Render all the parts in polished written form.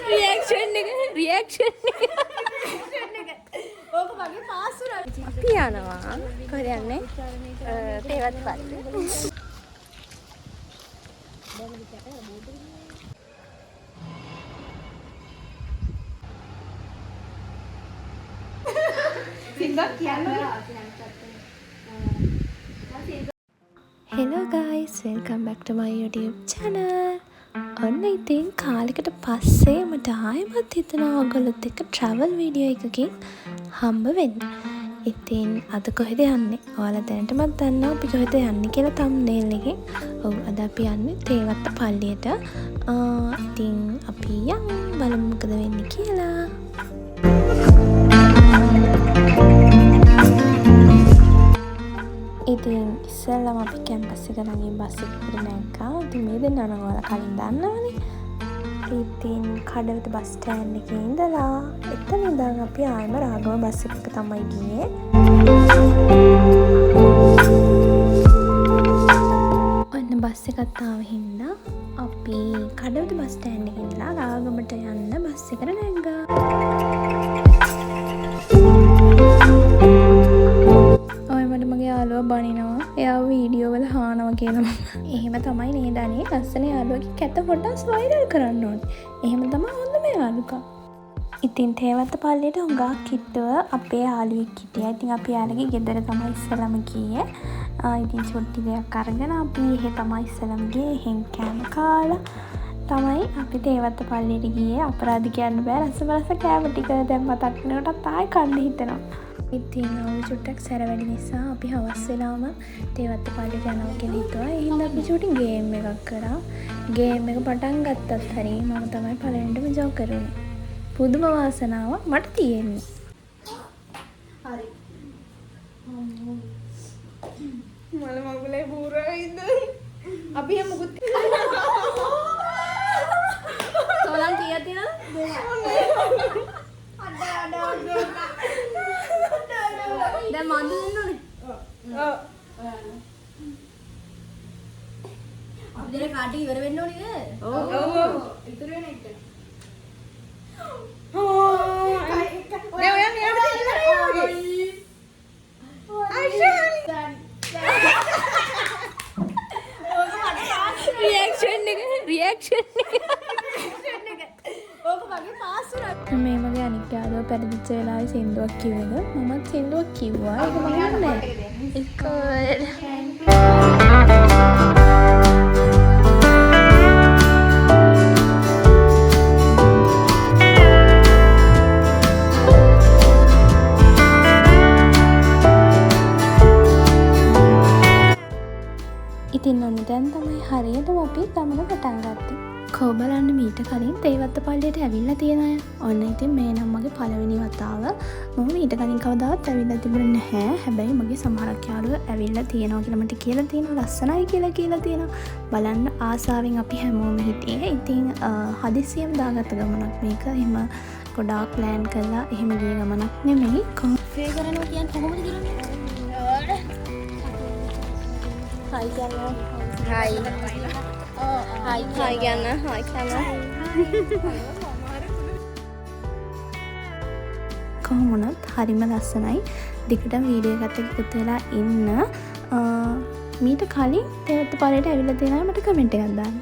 Reaction ඕක වගේ pass වුණා. අපි යනවා කොහෙද යන්නේ? තේවත් පල්ලි. Hello guys, welcome back to my YouTube channel. ඔන්න ඉතින් කාලෙකට පස්සේ මට ආයෙමත් හිතෙනවා ඔයගොල්ලොත් එක්ක travel video එකකින් හම්බ වෙන්න. ඉතින් අද කොහෙද යන්නේ? ඔයාලා දැනටමත් දන්නවා අපි කොහෙද යන්නේ කියලා thumbnail එකෙන්. ඔව් අද අපි යන්නේ තේවත්ත පල්ලියට. ඉතින් අපි බලමු මොකද වෙන්නේ කියලා. ඉතින් ඉස්සෙල්ලාම අපි කැම්පස් එක ළඟින් බස් එකකට නැග්ගා. ඉතින් මේ දෙන්නා නම් ඔයාලා කලින් දන්නවනේ. ඉතින් කඩවත බස් ස්ටෑන්ඩ් එකේ ඉඳලා එතන ඉඳන් අපි ආයෙම රාගම බස් එකක තමයි ගියේ. ඔන්න බස් එකත් ආව හින්දා අපි කඩවත බස් ස්ටෑන්ඩ් එකේ ඉඳලා රාගමට යන්න බස් එකට නැග්ගා. යාළුවා බනිනවා. එයා වීඩියෝ වල හානවා කියලා. එහෙම තමයි නේද අනේ ලස්සන යාළුවගේ කැත ෆොටෝස් වයිරල් කරන්න ඕනේ. එහෙම තමයි හොඳම යාළුකා. ඉතින් තේවත්ත පල්ලියට හුඟා කිට්ටුව අපේ යාළුවෙක් හිටියා. ඉතින් අපි යාළුවගේ ගෙදර තමයි ඉස්සලම ගියේ. ඉතින් චුට්ටි දෙයක් අරගෙන අපි එහෙ තමයි ඉස්සලම ගියේ. එහෙන් කෑම කාලා තමයි අපි තේවත්ත පල්ලියට ගියේ. අපරාධ කියන්න බෑ. රස කෑම ටික දැන් මතක් වෙනකොටත් ආයෙ කන්න හිතෙනවා. ඉතින් අවුල් චුට්ටක් සැර වැඩි නිසා අපි හවස් වෙලාම තේවත්ත පල්ලියට යනවා කියලා හිතුවා. ඒ හින්දා අපි චුටි ගේම් එකක් කරා. ගේම් එක පටන් ගත්තත් හරි මම තමයි පළවෙනිටම ජෝකර් වුනේ. පුදුම වාසනාවක් මට තියෙන්නේ. හරි. මල මගුලේ බූරයිද? අපි එහෙම මුකුත් සෝලන් කීයක් තියෙනවද? දැන් මන් දෙන්නෝනේ. අපි දෙන කාටි ඉවර වෙන්න ඕනේ නේද? ඔව්. ඉතුරු වෙන එක. දැන් ඔයා මෙයාට ඉවරයි. ආයිෂා. රියැක්ෂන් එක. ඕක වගේ පාස් වුණා. මේ මගේ අනික් යාළුවා පෙරදිච්ච වෙලාවේ සින්දුවක් කිව්වද? මමත් සින්දුවක් කිව්වා. ඒක මම නෑ. ඉතින් ඔන්න දැන් තමයි හරියටම අපි ගමන පටන් ගත්තේ. කෝ බලන්න මීට කලින් තේවත්ත පල්ලියට ඇවිල්ලා තියෙන අය. ඔන්න ඉතින් මේ නම් මගේ පළවෙනි වතාව. මම මීට කලින් කවදාවත් ඇවිල්ලා තිබුණේ නැහැ. හැබැයි මගේ සමහරක් යාළුවෝ ඇවිල්ලා තියෙනවා කියලා මට කියලා තියෙනවා. ලස්සනයි කියලා කියනවා. බලන්න ආසාවෙන් අපි හැමෝම හිටියේ. ඉතින් හදිසියෙම දාගත්ත ගමනක් මේක. එහෙම ගොඩාක් ප්ලෑන් කරලා එහෙම ගිය ගමනක් නෙමෙයි. ෆේ කරනවා කියන්නේ කොහොමද කරන්නේ? හයි කියන්න. හයි. හයි කියන්න. හයි කියන්න. කොහොමුණත් හරිම ලස්සනයි. දිගටම වීඩියෝ එකත් එක්ක එකතු වෙලා ඉන්න. මීට කලින් තේවත්ත පල්ලියට ඇවිල්ලා තියෙනවා මට කමෙන්ට් එකක් දාන්න.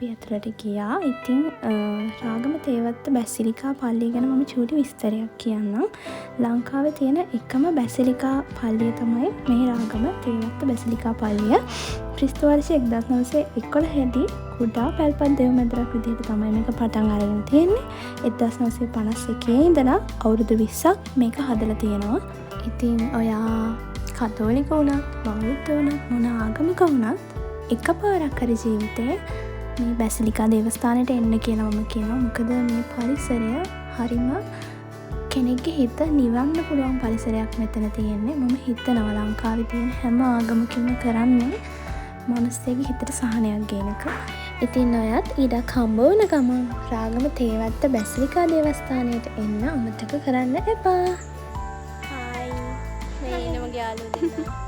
අපි ඇතුළට ගියා. ඉතින් රාගම තේවත්ත බැසිලිකා පල්ලිය ගැන මම චූටි විස්තරයක් කියන්නම්. ලංකාවේ තියෙන එකම බැසිලිකා පල්ලිය තමයි මේ රාගම තේවත්ත බැසිලිකා පල්ලිය. ක්‍රිස්තු වර්ෂ 1911 කුඩා පැල්පත් දෙව් මැදුරක් විදිහට තමයි මේක පටන් අරගෙන තියෙන්නේ. 1951 ඉඳලා අවුරුදු 20ක් මේක හදලා තියෙනවා. ඉතින් ඔයා කතෝලික වුණත් බෞද්ධ වුණත් මොන ආගමක වුණත් එකපාරක් හරි ජීවිතේ මේ බැසිලිකා දේවස්ථානයට එන්න කියලා මම කියනවා. මොකද මේ පරිසරය හරිම කෙනෙක්ගේ හිත නිවන්න පුළුවන් පරිසරයක් මෙතන තියෙන්නේ. මම හිතනවා ලංකාවේ තියෙන හැම ආගමකින්ම කරන්නේ මනුස්සයෙක්ගේ හිතට සහනයක් ගේන එක. ඉතින් ඔයත් ඊඩක් හම්බ වුණ ගමන් රාගම තේවත්ත බැසිලිකා දේවස්ථානයට එන්න අමතක කරන්න එපා. හායි මේ ඉන්න මගේ යාළුවෝ දෙන්නා.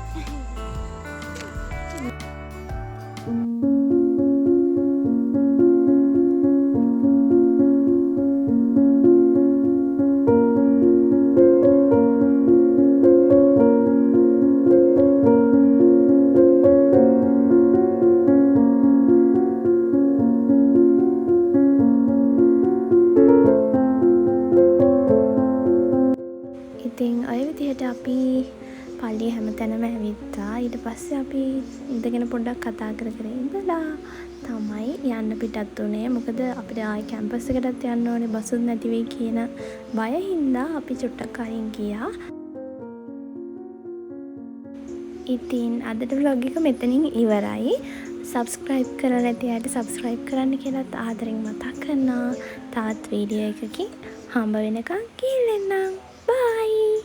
ඉතින් ඔය විදිහට අපි පල්ලිය හැමතැනම ඇවිත්තා. ඊට පස්සේ අපි ඉඳගෙන පොඩ්ඩක් කතා කර කර ඉඳලා තමයි යන්න පිටත් උනේ. මොකද අපිට ආයි කැම්පස් එකටත් යන්න ඕනේ බසුත් නැති වෙයි කියන බය හින්දා අපි චුට්ටක් අයින් ගියා. ඉතින් අදට vlog එක මෙතනින් ඉවරයි. subscribe කරලා නැති අයට subscribe කරන්න කියලාත් ආදරෙන් මතක් කරනවා. තවත් වීඩියෝ එකකින් හම්බ වෙනකන් කියෙල්ලෙන්නම්. Bye!